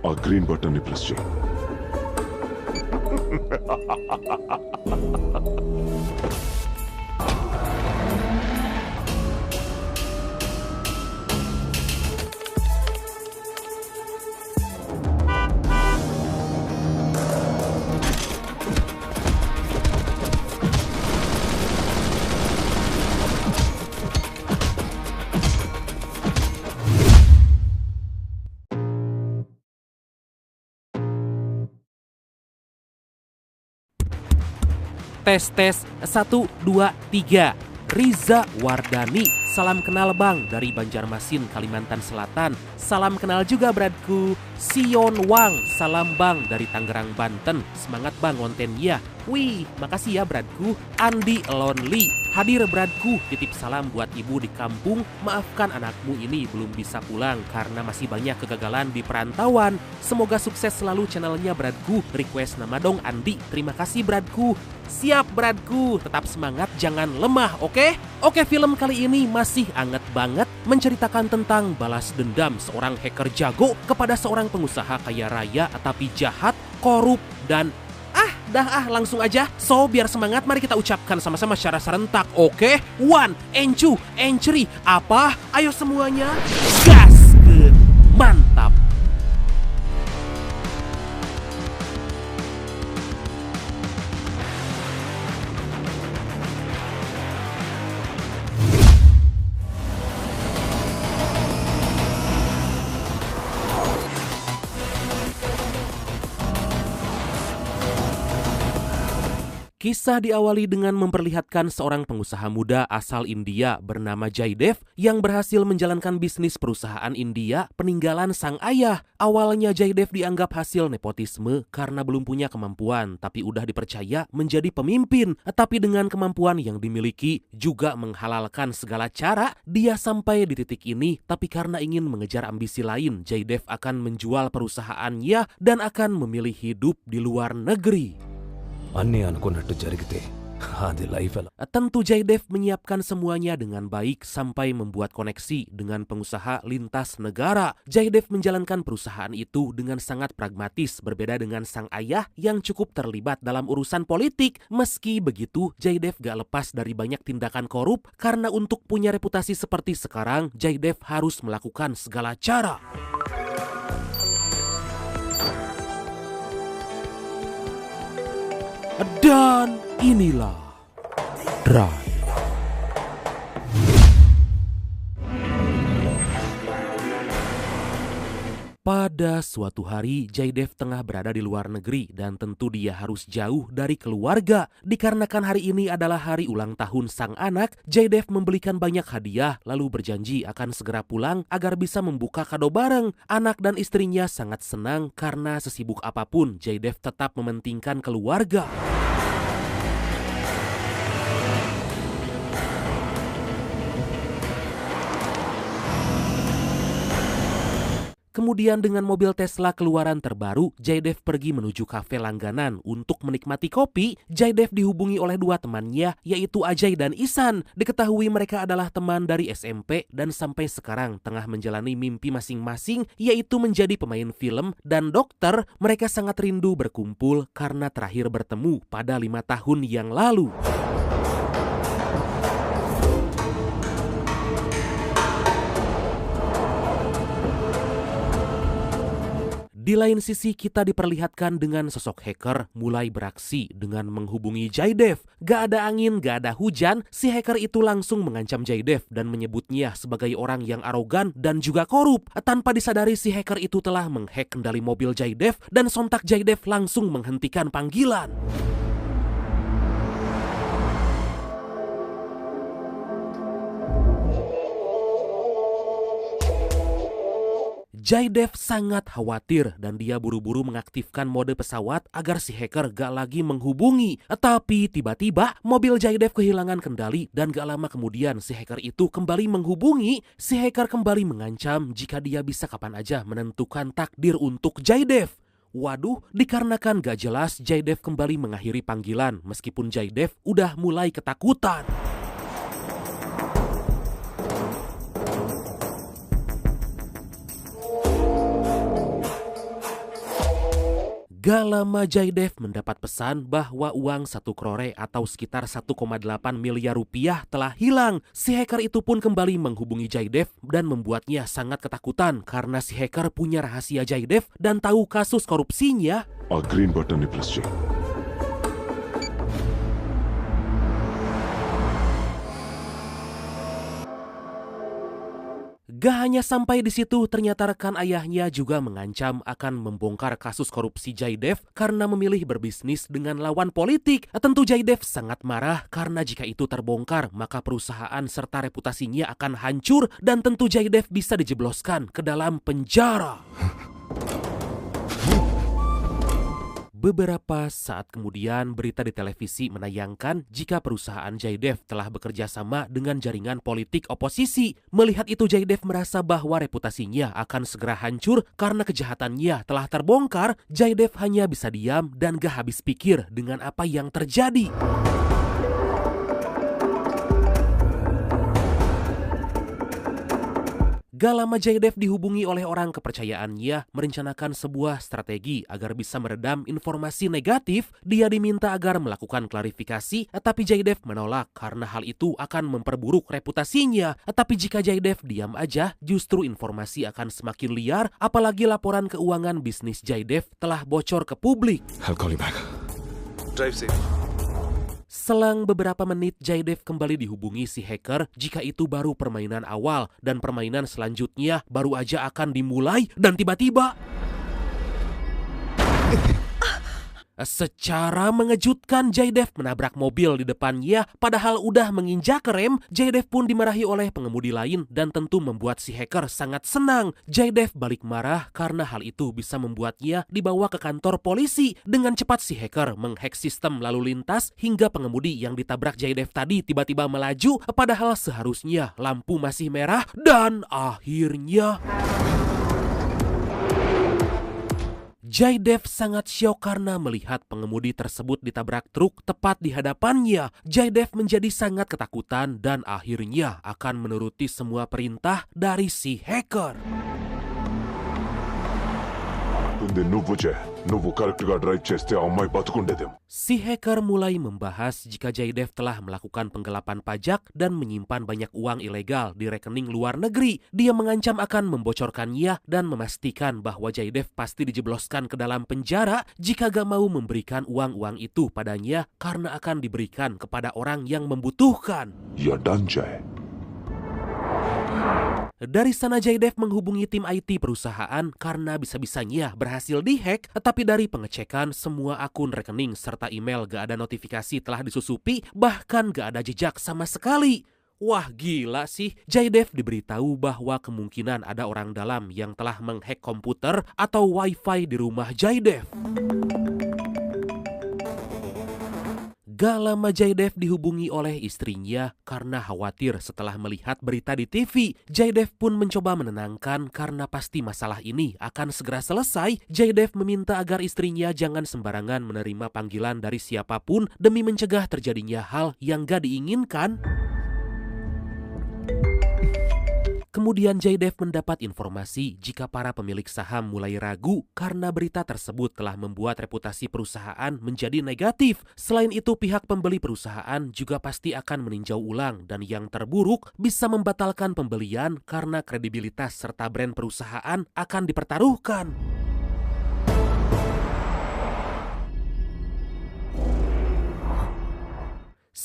ఆ గ్రీన్ బటన్ని ప్రెస్ చేయి. Tes 1, 2, 3. Riza Wardani, salam kenal bang dari Banjarmasin, Kalimantan Selatan. Salam kenal juga bradku. Sion Wang, salam bang dari Tangerang, Banten. Semangat bang kontennya. Wih, makasih ya bradku. Andi Lonely, hadir bradku. Titip salam buat ibu di kampung. Maafkan anakmu ini belum bisa pulang karena masih banyak kegagalan di perantauan. Semoga sukses selalu channelnya bradku. Request nama dong Andi. Terima kasih bradku. Siap bradku, tetap semangat, jangan lemah, oke? Oke, film kali ini masih anget banget, menceritakan tentang balas dendam seorang hacker jago kepada seorang pengusaha kaya raya tapi jahat, korup, dan langsung aja. So, biar semangat, mari kita ucapkan sama-sama secara serentak, oke? 1, and 2, and 3. Apa? Ayo semuanya, gas! Mantap! Kisah diawali dengan memperlihatkan seorang pengusaha muda asal India bernama Jaydev yang berhasil menjalankan bisnis perusahaan India peninggalan sang ayah. Awalnya Jaydev dianggap hasil nepotisme karena belum punya kemampuan, tapi udah dipercaya menjadi pemimpin. Tapi dengan kemampuan yang dimiliki juga menghalalkan segala cara, dia sampai di titik ini. Tapi karena ingin mengejar ambisi lain, Jaydev akan menjual perusahaannya dan akan memilih hidup di luar negeri. Tentu Jaydev menyiapkan semuanya dengan baik sampai membuat koneksi dengan pengusaha lintas negara. Jaydev menjalankan perusahaan itu dengan sangat pragmatis, berbeda dengan sang ayah yang cukup terlibat dalam urusan politik. Meski begitu, Jaydev gak lepas dari banyak tindakan korup karena untuk punya reputasi seperti sekarang, Jaydev harus melakukan segala cara. Dan inilah Drive. Pada suatu hari, Jaydev tengah berada di luar negeri dan tentu dia harus jauh dari keluarga. Dikarenakan hari ini adalah hari ulang tahun sang anak, Jaydev membelikan banyak hadiah lalu berjanji akan segera pulang agar bisa membuka kado bareng. Anak dan istrinya sangat senang karena sesibuk apapun, Jaydev tetap mementingkan keluarga. Kemudian dengan mobil Tesla keluaran terbaru, Jaydev pergi menuju kafe langganan untuk menikmati kopi. Jaydev dihubungi oleh dua temannya, yaitu Ajay dan Isan. Diketahui mereka adalah teman dari SMP dan sampai sekarang tengah menjalani mimpi masing-masing, yaitu menjadi pemain film dan dokter. Mereka sangat rindu berkumpul karena terakhir bertemu pada 5 tahun yang lalu. Di lain sisi kita diperlihatkan dengan sosok hacker mulai beraksi dengan menghubungi Jaydev. Gak ada angin, gak ada hujan, si hacker itu langsung mengancam Jaydev dan menyebutnya sebagai orang yang arogan dan juga korup. Tanpa disadari si hacker itu telah menghack kendali mobil Jaydev dan sontak Jaydev langsung menghentikan panggilan. Jaydev sangat khawatir dan dia buru-buru mengaktifkan mode pesawat agar si hacker gak lagi menghubungi. Tapi tiba-tiba mobil Jaydev kehilangan kendali dan gak lama kemudian si hacker itu kembali menghubungi. Si hacker kembali mengancam jika dia bisa kapan aja menentukan takdir untuk Jaydev. Waduh, dikarenakan gak jelas, Jaydev kembali mengakhiri panggilan meskipun Jaydev udah mulai ketakutan. Gak lama Jaidev mendapat pesan bahwa uang 1 crore atau sekitar 1,8 miliar rupiah telah hilang. Si hacker itu pun kembali menghubungi Jaidev dan membuatnya sangat ketakutan karena si hacker punya rahasia Jaidev dan tahu kasus korupsinya. Green button ni press check. Gak hanya sampai di situ, ternyata rekan ayahnya juga mengancam akan membongkar kasus korupsi Jaidev karena memilih berbisnis dengan lawan politik. Tentu Jaidev sangat marah karena jika itu terbongkar, maka perusahaan serta reputasinya akan hancur dan tentu Jaidev bisa dijebloskan ke dalam penjara. Beberapa saat kemudian, berita di televisi menayangkan jika perusahaan Jaidev telah bekerja sama dengan jaringan politik oposisi. Melihat itu, Jaidev merasa bahwa reputasinya akan segera hancur karena kejahatannya telah terbongkar. Jaidev hanya bisa diam dan gak habis pikir dengan apa yang terjadi. Gak lama Jaidev dihubungi oleh orang kepercayaannya merencanakan sebuah strategi agar bisa meredam informasi negatif. Dia diminta agar melakukan klarifikasi, tapi Jaidev menolak karena hal itu akan memperburuk reputasinya. Tapi jika Jaidev diam aja, justru informasi akan semakin liar, apalagi laporan keuangan bisnis Jaidev telah bocor ke publik. I'll call you back. Drive safe. Selang beberapa menit, Jaidev kembali dihubungi si hacker jika itu baru permainan awal dan permainan selanjutnya baru aja akan dimulai dan tiba-tiba secara mengejutkan Jaidev menabrak mobil di depannya. Padahal udah menginjak rem, Jaidev pun dimarahi oleh pengemudi lain dan tentu membuat si hacker sangat senang. Jaidev balik marah karena hal itu bisa membuatnya dibawa ke kantor polisi. Dengan cepat si hacker menghack sistem lalu lintas hingga pengemudi yang ditabrak Jaidev tadi tiba-tiba melaju padahal seharusnya lampu masih merah dan akhirnya Jaidev sangat syok karena melihat pengemudi tersebut ditabrak truk tepat di hadapannya. Jaidev menjadi sangat ketakutan dan akhirnya akan menuruti semua perintah dari si hacker. Si hacker mulai membahas jika Jaidev telah melakukan penggelapan pajak dan menyimpan banyak uang ilegal di rekening luar negeri. Dia mengancam akan membocorkannya dan memastikan bahwa Jaidev pasti dijebloskan ke dalam penjara jika gak mau memberikan uang-uang itu padanya karena akan diberikan kepada orang yang membutuhkan. Ya dan Jai. Dari sana Jaidev menghubungi tim IT perusahaan karena bisa-bisanya berhasil dihack, tapi dari pengecekan semua akun rekening serta email gak ada notifikasi telah disusupi, bahkan gak ada jejak sama sekali. Wah gila sih, Jaidev diberitahu bahwa kemungkinan ada orang dalam yang telah menghack komputer atau wifi di rumah Jaidev. Gak lama Jaidev dihubungi oleh istrinya karena khawatir setelah melihat berita di TV. Jaidev pun mencoba menenangkan karena pasti masalah ini akan segera selesai. Jaidev meminta agar istrinya jangan sembarangan menerima panggilan dari siapapun demi mencegah terjadinya hal yang gak diinginkan. Kemudian Jaidev mendapat informasi jika para pemilik saham mulai ragu karena berita tersebut telah membuat reputasi perusahaan menjadi negatif. Selain itu, pihak pembeli perusahaan juga pasti akan meninjau ulang dan yang terburuk bisa membatalkan pembelian karena kredibilitas serta brand perusahaan akan dipertaruhkan.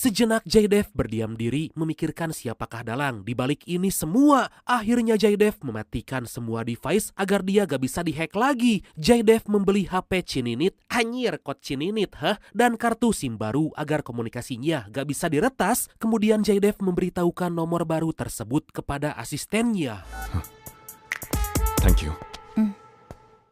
Sejenak Jaidev berdiam diri memikirkan siapakah dalang di balik ini semua. Akhirnya Jaidev mematikan semua device agar dia gak bisa dihack lagi. Jaidev membeli HP Cininit, anjir kod Cininit dan kartu SIM baru agar komunikasinya gak bisa diretas. Kemudian Jaidev memberitahukan nomor baru tersebut kepada asistennya. Thank you.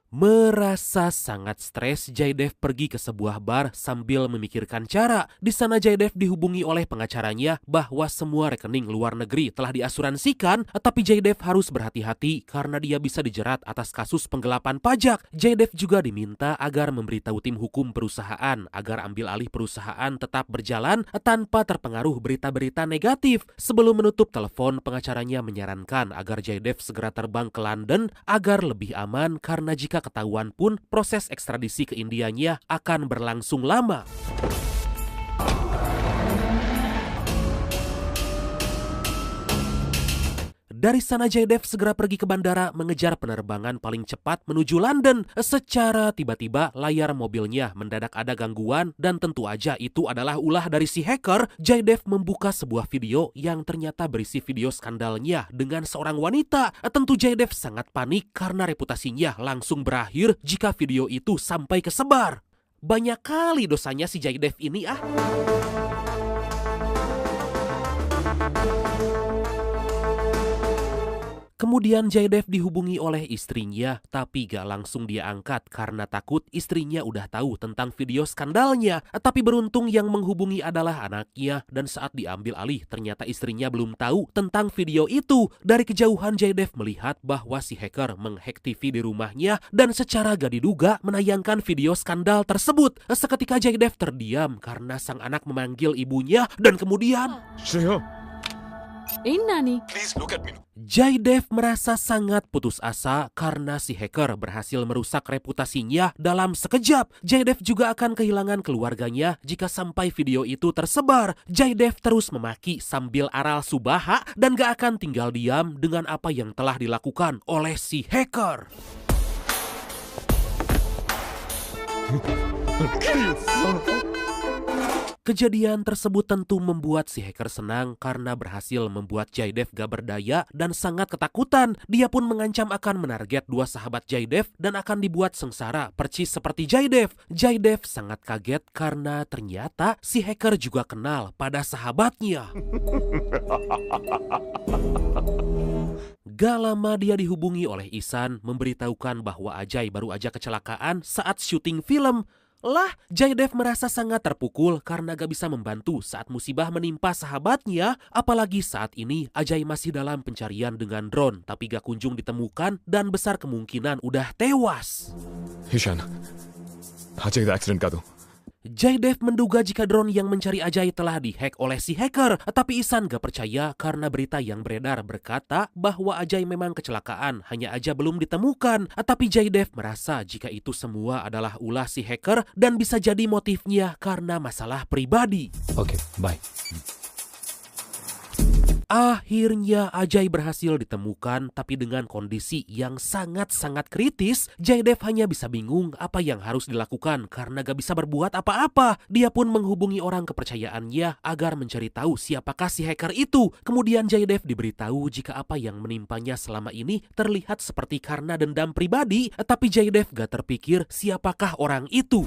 Merasa sangat stres, Jaidev pergi ke sebuah bar sambil memikirkan cara. Di sana Jaidev dihubungi oleh pengacaranya bahwa semua rekening luar negeri telah diasuransikan, tapi Jaidev harus berhati-hati karena dia bisa dijerat atas kasus penggelapan pajak. Jaidev juga diminta agar memberitahu tim hukum perusahaan agar ambil alih perusahaan tetap berjalan tanpa terpengaruh berita-berita negatif. Sebelum menutup telepon, pengacaranya menyarankan agar Jaidev segera terbang ke London agar lebih aman karena jika jika ketahuan pun proses ekstradisi ke Indianya akan berlangsung lama. Dari sana Jaydev segera pergi ke bandara mengejar penerbangan paling cepat menuju London. Secara tiba-tiba layar mobilnya mendadak ada gangguan dan tentu aja itu adalah ulah dari si hacker. Jaydev membuka sebuah video yang ternyata berisi video skandalnya dengan seorang wanita. Tentu Jaydev sangat panik karena reputasinya langsung berakhir jika video itu sampai kesebar. Banyak kali dosanya si Jaydev ini Kemudian Jaydev dihubungi oleh istrinya, tapi gak langsung dia angkat karena takut istrinya udah tahu tentang video skandalnya. Tapi beruntung yang menghubungi adalah anaknya, dan saat diambil alih ternyata istrinya belum tahu tentang video itu. Dari kejauhan Jaydev melihat bahwa si hacker menghack TV di rumahnya dan secara gak diduga menayangkan video skandal tersebut. Seketika Jaydev terdiam karena sang anak memanggil ibunya dan kemudian Nani? Please look at me. Jaydev merasa sangat putus asa karena si hacker berhasil merusak reputasinya dalam sekejap. Jaydev juga akan kehilangan keluarganya jika sampai video itu tersebar. Jaydev terus memaki sambil aral subaha dan gak akan tinggal diam dengan apa yang telah dilakukan oleh si hacker. Kejadian tersebut tentu membuat si hacker senang karena berhasil membuat Jaydev gak berdaya dan sangat ketakutan. Dia pun mengancam akan menarget dua sahabat Jaydev dan akan dibuat sengsara percis seperti Jaydev. Jaydev sangat kaget karena ternyata si hacker juga kenal pada sahabatnya. Gak lama dia dihubungi oleh Ihsan memberitahukan bahwa Ajay baru aja kecelakaan saat syuting film. Lah, Jaydev merasa sangat terpukul karena gak bisa membantu saat musibah menimpa sahabatnya. Apalagi saat ini Ajay masih dalam pencarian dengan drone tapi gak kunjung ditemukan dan besar kemungkinan udah tewas. Ishan, Ajay का एक्सीडेंट का तो Jaydev menduga jika drone yang mencari Ajay telah dihack oleh si hacker. Tapi Ihsan gak percaya karena berita yang beredar berkata bahwa Ajay memang kecelakaan, hanya aja belum ditemukan. Tapi Jaydev merasa jika itu semua adalah ulah si hacker dan bisa jadi motifnya karena masalah pribadi. Oke, bye. Akhirnya Ajay berhasil ditemukan, tapi dengan kondisi yang sangat-sangat kritis. Jaydev hanya bisa bingung apa yang harus dilakukan karena gak bisa berbuat apa-apa. Dia pun menghubungi orang kepercayaannya agar mencari tahu siapakah si hacker itu. Kemudian Jaydev diberitahu jika apa yang menimpanya selama ini terlihat seperti karena dendam pribadi. Tapi Jaydev gak terpikir siapakah orang itu.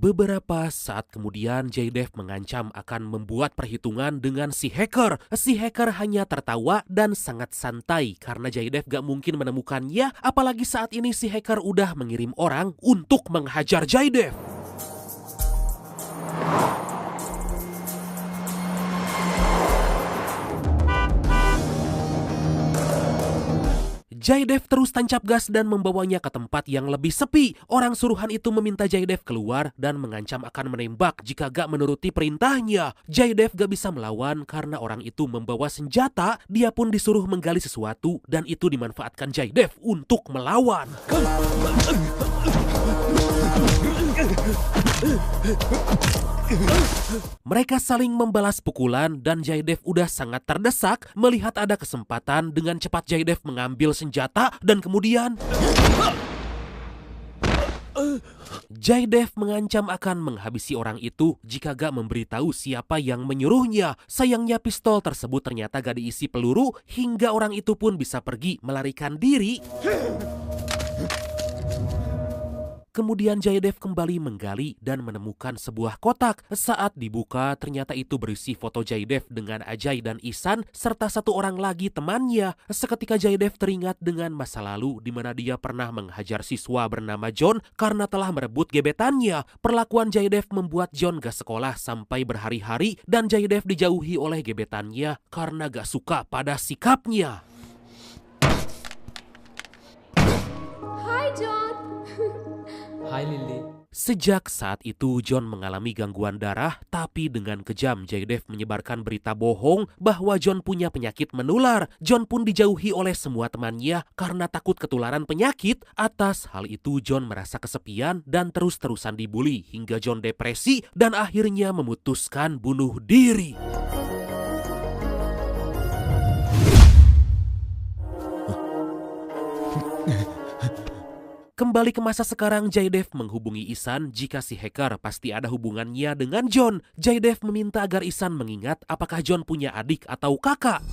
Beberapa saat kemudian Jaydev mengancam akan membuat perhitungan dengan si hacker. Si hacker hanya tertawa dan sangat santai karena Jaydev gak mungkin menemukannya. Apalagi saat ini si hacker udah mengirim orang untuk menghajar Jaydev. Jaydev terus tancap gas dan membawanya ke tempat yang lebih sepi. Orang suruhan itu meminta Jaydev keluar dan mengancam akan menembak jika gak menuruti perintahnya. Jaydev gak bisa melawan karena orang itu membawa senjata. Dia pun disuruh menggali sesuatu dan itu dimanfaatkan Jaydev untuk melawan. Mereka saling membalas pukulan dan Jaydev udah sangat terdesak. Melihat ada kesempatan, dengan cepat Jaydev mengambil senjata dan kemudian Jaydev mengancam akan menghabisi orang itu jika gak memberitahu siapa yang menyuruhnya. Sayangnya pistol tersebut ternyata gak diisi peluru hingga orang itu pun bisa pergi melarikan diri. Kemudian Jaydev kembali menggali dan menemukan sebuah kotak. Saat dibuka ternyata itu berisi foto Jaydev dengan Ajay dan Ihsan serta satu orang lagi temannya. Seketika Jaydev teringat dengan masa lalu di mana dia pernah menghajar siswa bernama John karena telah merebut gebetannya. Perlakuan Jaydev membuat John gak sekolah sampai berhari-hari dan Jaydev dijauhi oleh gebetannya karena gak suka pada sikapnya. Hi, John. Hi, Lily. Sejak saat itu John mengalami gangguan darah, tapi dengan kejam Jaydev menyebarkan berita bohong bahwa John punya penyakit menular. John pun dijauhi oleh semua temannya karena takut ketularan penyakit. Atas hal itu John merasa kesepian dan terus-terusan dibully hingga John depresi dan akhirnya memutuskan bunuh diri. Kembali ke masa sekarang, Jaydev menghubungi Isan jika si hacker pasti ada hubungannya dengan John. Jaydev meminta agar Isan mengingat apakah John punya adik atau kakak.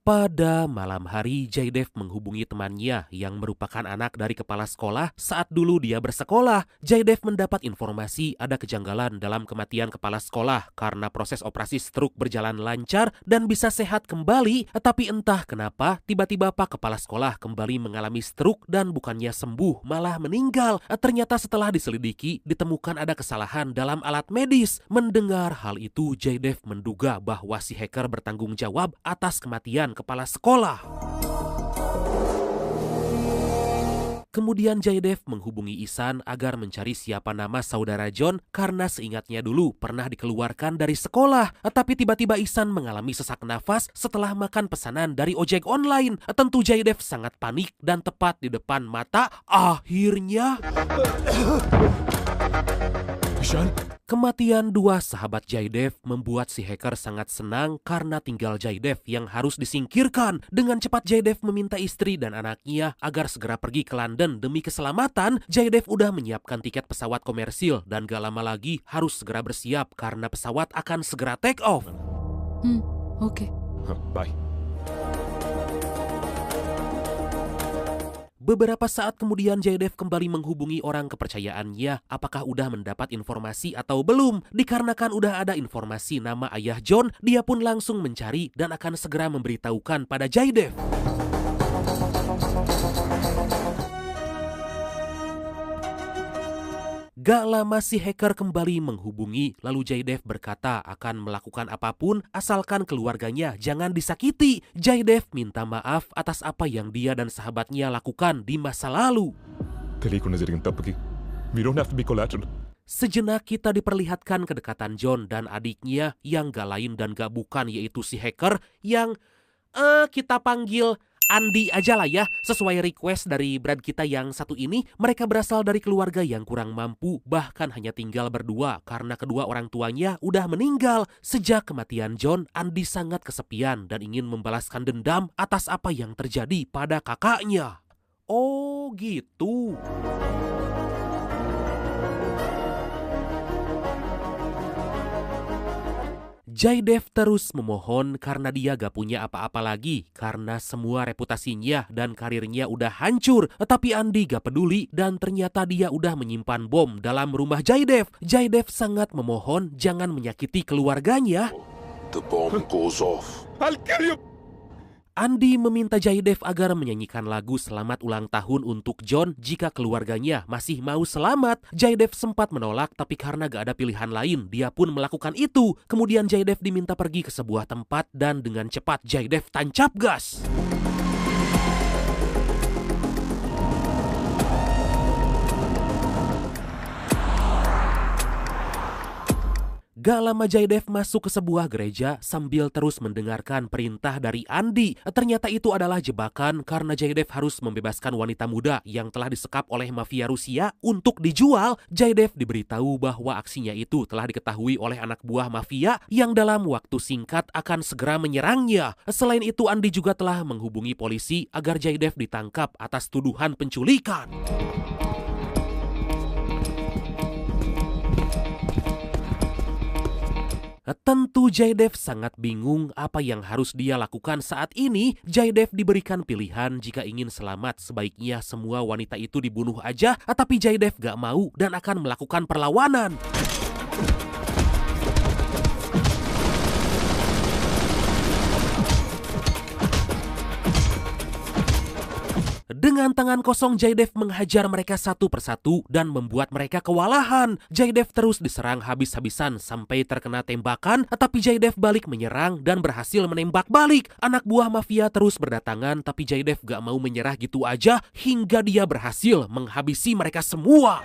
Pada malam hari, Jaydev menghubungi temannya yang merupakan anak dari kepala sekolah saat dulu dia bersekolah. Jaydev mendapat informasi ada kejanggalan dalam kematian kepala sekolah karena proses operasi stroke berjalan lancar dan bisa sehat kembali. Tapi entah kenapa, tiba-tiba Pak Kepala Sekolah kembali mengalami stroke dan bukannya sembuh, malah meninggal. Ternyata setelah diselidiki, ditemukan ada kesalahan dalam alat medis. Mendengar hal itu, Jaydev menduga bahwa si hacker bertanggung jawab atas kematian kepala sekolah. Kemudian Jaydev menghubungi Isan agar mencari siapa nama saudara John karena seingatnya dulu pernah dikeluarkan dari sekolah. Tapi tiba-tiba Isan mengalami sesak nafas setelah makan pesanan dari ojek online. Tentu Jaydev sangat panik dan tepat di depan mata akhirnya Ishan? kematian dua sahabat Jaydev membuat si hacker sangat senang karena tinggal Jaydev yang harus disingkirkan. Dengan cepat Jaydev meminta istri dan anaknya agar segera pergi ke London demi keselamatan. Jaydev udah menyiapkan tiket pesawat komersil dan gak lama lagi harus segera bersiap karena pesawat akan segera take off. Oke. Bye. Beberapa saat kemudian Jaydev kembali menghubungi orang kepercayaannya apakah udah mendapat informasi atau belum. Dikarenakan udah ada informasi nama ayah John, dia pun langsung mencari dan akan segera memberitahukan pada Jaydev. Gak lama si hacker kembali menghubungi, lalu Jaydev berkata akan melakukan apapun asalkan keluarganya jangan disakiti. Jaydev minta maaf atas apa yang dia dan sahabatnya lakukan di masa lalu. We don't have to be collateral. Sejenak kita diperlihatkan kedekatan John dan adiknya yang gak lain dan gak bukan yaitu si hacker yang kita panggil Andi aja lah ya, sesuai request dari Brad kita yang satu ini. Mereka berasal dari keluarga yang kurang mampu, bahkan hanya tinggal berdua karena kedua orang tuanya udah meninggal. Sejak kematian John, Andi sangat kesepian dan ingin membalaskan dendam atas apa yang terjadi pada kakaknya. Oh gitu. Jaydev terus memohon karena dia gak punya apa-apa lagi karena semua reputasinya dan karirnya udah hancur. Tapi Andi gak peduli dan ternyata dia udah menyimpan bom dalam rumah Jaydev. Jaydev sangat memohon jangan menyakiti keluarganya. The bomb goes off. I'll kill you! Andi meminta Jaydev agar menyanyikan lagu selamat ulang tahun untuk John jika keluarganya masih mau selamat. Jaydev sempat menolak tapi karena gak ada pilihan lain dia pun melakukan itu. Kemudian Jaydev diminta pergi ke sebuah tempat dan dengan cepat Jaydev tancap gas. Gak lama Jaydev masuk ke sebuah gereja sambil terus mendengarkan perintah dari Andi. Ternyata itu adalah jebakan karena Jaydev harus membebaskan wanita muda yang telah disekap oleh mafia Rusia untuk dijual. Jaydev diberitahu bahwa aksinya itu telah diketahui oleh anak buah mafia yang dalam waktu singkat akan segera menyerangnya. Selain itu Andi juga telah menghubungi polisi agar Jaydev ditangkap atas tuduhan penculikan. Tentu Jaydev sangat bingung apa yang harus dia lakukan saat ini. Jaydev diberikan pilihan jika ingin selamat sebaiknya semua wanita itu dibunuh aja. Tapi Jaydev gak mau dan akan melakukan perlawanan. Dengan tangan kosong Jaidev menghajar mereka satu persatu dan membuat mereka kewalahan. Jaidev terus diserang habis-habisan sampai terkena tembakan, tapi Jaidev balik menyerang dan berhasil menembak balik. Anak buah mafia terus berdatangan, tapi Jaidev gak mau menyerah gitu aja hingga dia berhasil menghabisi mereka semua.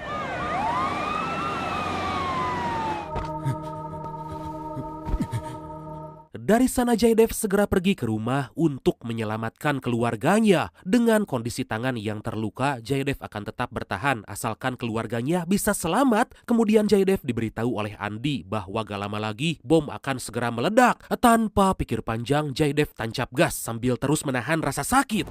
Dari sana Jaidev segera pergi ke rumah untuk menyelamatkan keluarganya. Dengan kondisi tangan yang terluka, Jaidev akan tetap bertahan asalkan keluarganya bisa selamat. Kemudian Jaidev diberitahu oleh Andi bahwa gak lama lagi bom akan segera meledak. Tanpa pikir panjang, Jaidev tancap gas sambil terus menahan rasa sakit.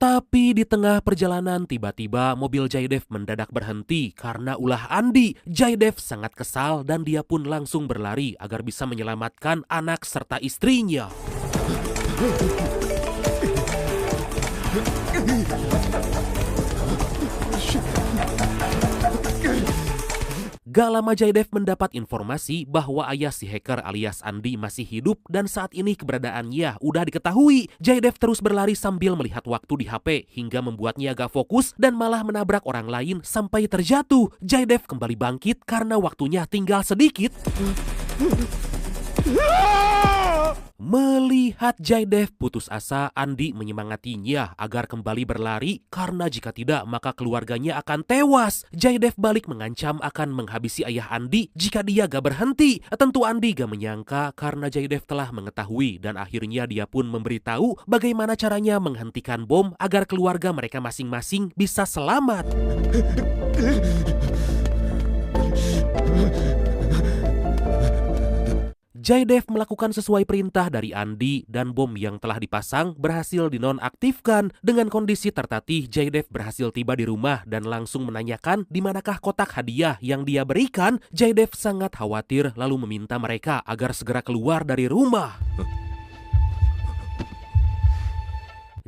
Tapi di tengah perjalanan tiba-tiba mobil Jaidev mendadak berhenti karena ulah Andi. Jaidev sangat kesal dan dia pun langsung berlari agar bisa menyelamatkan anak serta istrinya. Gak lama Jaidev mendapat informasi bahwa ayah si hacker alias Andi masih hidup dan saat ini keberadaannya udah diketahui. Jaidev terus berlari sambil melihat waktu di HP hingga membuatnya gak fokus dan malah menabrak orang lain sampai terjatuh. Jaidev kembali bangkit karena waktunya tinggal sedikit. Melihat Jaidev putus asa, Andi menyemangatinya agar kembali berlari karena jika tidak maka keluarganya akan tewas. Jaidev balik mengancam akan menghabisi ayah Andi jika dia gak berhenti. Tentu Andi gak menyangka karena Jaidev telah mengetahui dan akhirnya dia pun memberitahu bagaimana caranya menghentikan bom agar keluarga mereka masing-masing bisa selamat. Jaidev melakukan sesuai perintah dari Andi dan bom yang telah dipasang berhasil dinonaktifkan. Dengan kondisi tertatih, Jaidev berhasil tiba di rumah dan langsung menanyakan di manakah kotak hadiah yang dia berikan. Jaidev sangat khawatir lalu meminta mereka agar segera keluar dari rumah.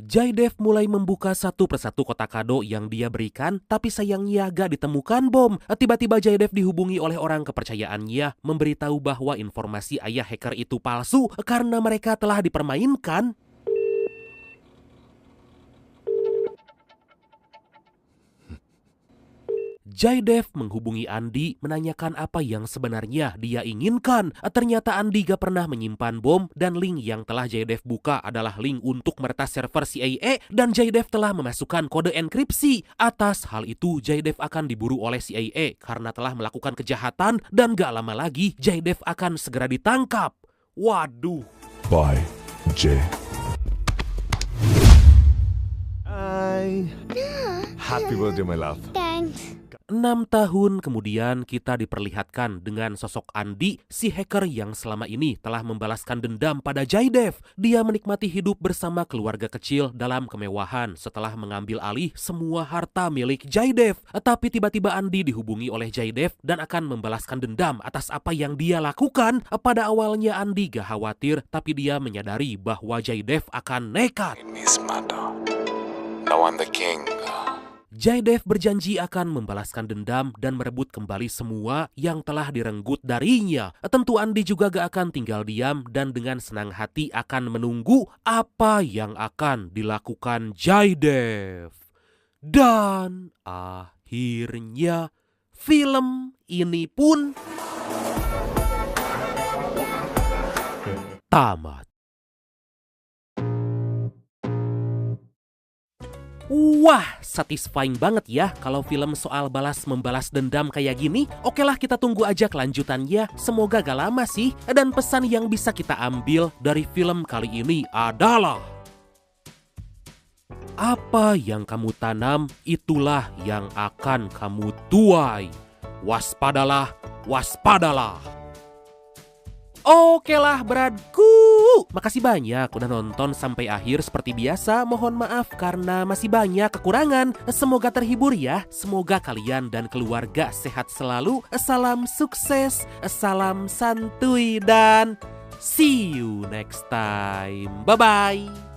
Jaidev mulai membuka satu persatu kotak kado yang dia berikan, tapi sayangnya gak ditemukan bom. Tiba-tiba Jaidev dihubungi oleh orang kepercayaannya, memberitahu bahwa informasi ayah hacker itu palsu karena mereka telah dipermainkan. Jaidev menghubungi Andi menanyakan apa yang sebenarnya dia inginkan. Ternyata Andi gak pernah menyimpan bom dan link yang telah Jaidev buka adalah link untuk meretas server CIA dan Jaidev telah memasukkan kode enkripsi. Atas hal itu Jaidev akan diburu oleh CIA karena telah melakukan kejahatan dan gak lama lagi Jaidev akan segera ditangkap. Waduh. Bye, Jay. Happy birthday, my love. Thanks. 6 tahun kemudian kita diperlihatkan dengan sosok Andi, si hacker yang selama ini telah membalaskan dendam pada Jaidev. Dia menikmati hidup bersama keluarga kecil dalam kemewahan setelah mengambil alih semua harta milik Jaidev. Tapi tiba-tiba Andi dihubungi oleh Jaidev dan akan membalaskan dendam atas apa yang dia lakukan. Pada awalnya Andi gak khawatir, tapi dia menyadari bahwa Jaidev akan nekat. In this matter, now I'm the king. Jaidev berjanji akan membalaskan dendam dan merebut kembali semua yang telah direnggut darinya. Tentu Andi juga gak akan tinggal diam dan dengan senang hati akan menunggu apa yang akan dilakukan Jaidev. Dan akhirnya film ini pun tamat. Wah, satisfying banget ya kalau film soal balas-membalas dendam kayak gini. Oke lah, kita tunggu aja kelanjutannya. Semoga gak lama sih. Dan pesan yang bisa kita ambil dari film kali ini adalah apa yang kamu tanam, itulah yang akan kamu tuai. Waspadalah, waspadalah. Oke lah beradku, makasih banyak udah nonton sampai akhir. Seperti biasa mohon maaf karena masih banyak kekurangan. Semoga terhibur ya, semoga kalian dan keluarga sehat selalu. Salam sukses, salam santuy dan see you next time. Bye-bye.